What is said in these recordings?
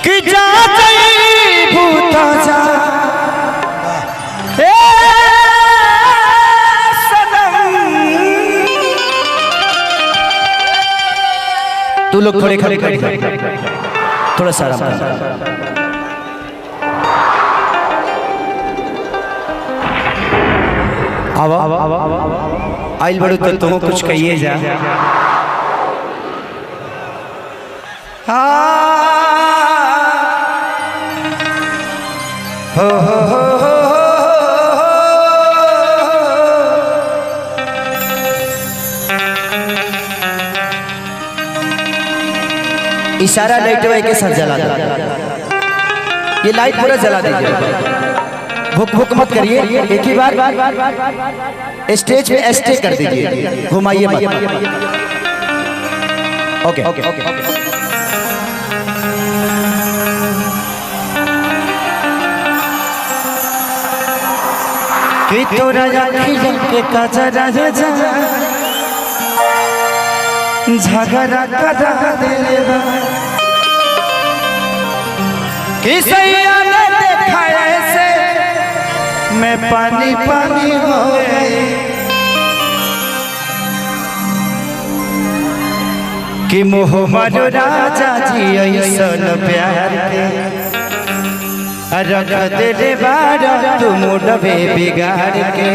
कि जा भूता जा तू लोग थोड़े खड़े थोड़ा सा आइल बड़ू तो तुम कुछ कहिए जा। हो इशारा लाइट के साथ जला दो, ये लाइट पूरा जला दीजिए, भुक भुक मत करिए, एक ही बार स्टेज पे स्टे कर दीजिए, घुमाइए मत। ओके कि तोरा अखियों के कजरा झगड़ा करा देले किसैया ने देखा ऐसे मैं पानी पानी हो गई कि मोहम्मद राजा जी ऐसन प्यार के रख दे बारा तुम डबे बिगाड़ के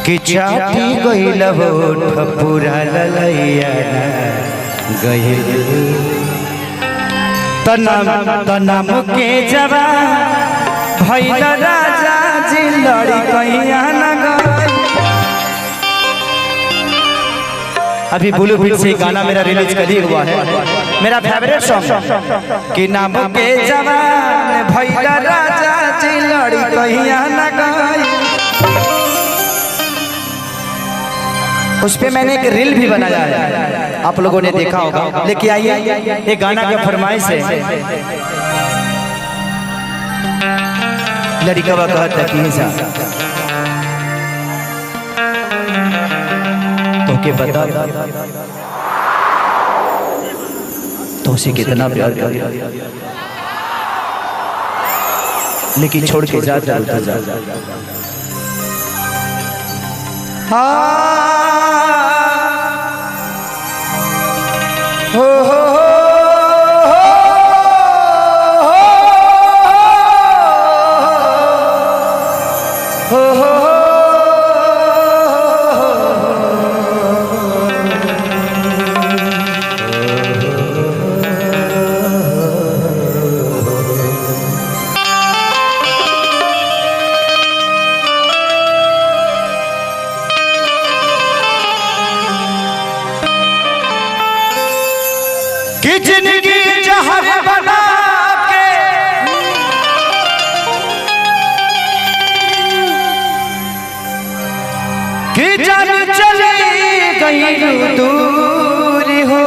कि चाटी गइल होठ पूरा ललैया गइल तनम के जवान भइल राजा जी लड़ी कहिया न गई। अभी ब्लू फिल्म से गाना मेरा रिलीज कर ही हुआ है, मेरा फेवरेट सॉन्ग कि नाम के जवान भइल राजा जी लड़ी कहिया न गई। उस पे मैंने एक रील भी बनाया है, आप लोगों ने देखा होगा, लेके आइए ये गाना का फरमाइश है। लड़का कहता कि तो के बता तो उसे कितना प्यार कर, लेकिन छोड़ के जा कि जिंदगी जहर बना के कि जान चली गई दूर हो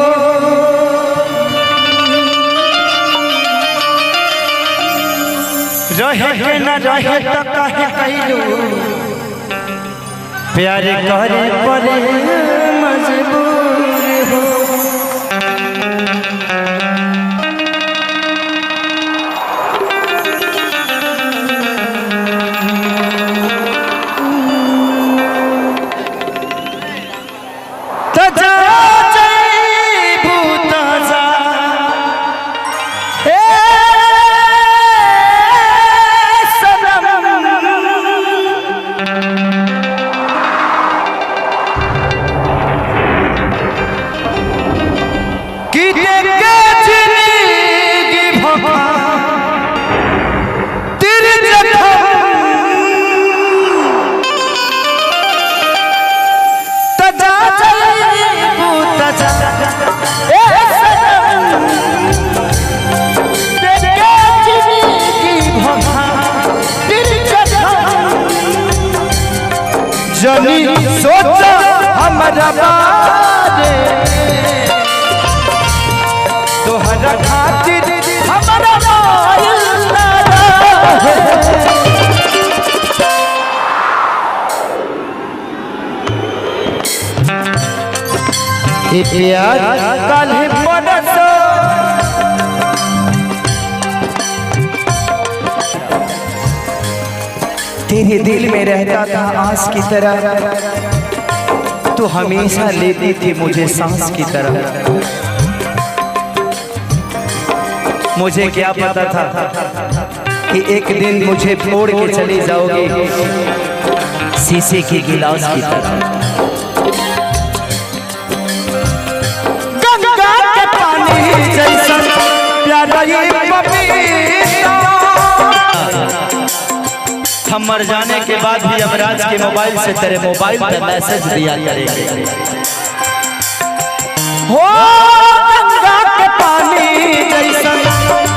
रहे के न रहे तो कहे कैलू प्यार करे पड़े मजबूर हो। जनी सोचा हमारा बारे तोहरा खातिर हमारा प्यार कल परसों तेरे दिल में रहता था आस की तरह, तू हमेशा लेती थी मुझे सांस की तरह। मुझे क्या पता था कि एक दिन मुझे छोड़ के चली जाओगी शीशे के गिलास की तरह। गंगा के पानी जैसा प्यारा ये पपीता। हम मर जाने के बाद भी यमराज के मोबाइल से तेरे मोबाइल पे मैसेज दिया करेंगे। हो गंगा के पानी जैसा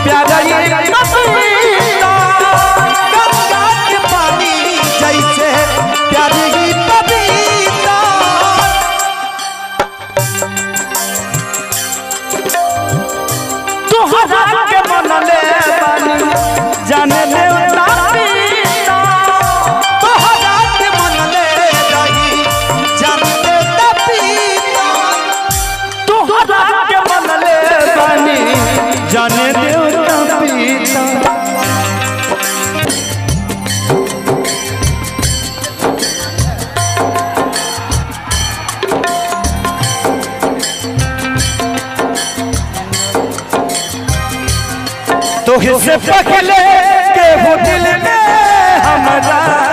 प्यारा ये पपीता, गंगा के पानी जैसे प्यारी ये पपीता। तुहरा के मन ले पानी जाने ले जाने देवता पीता। तो इससे पहले के वो दिल में हमारा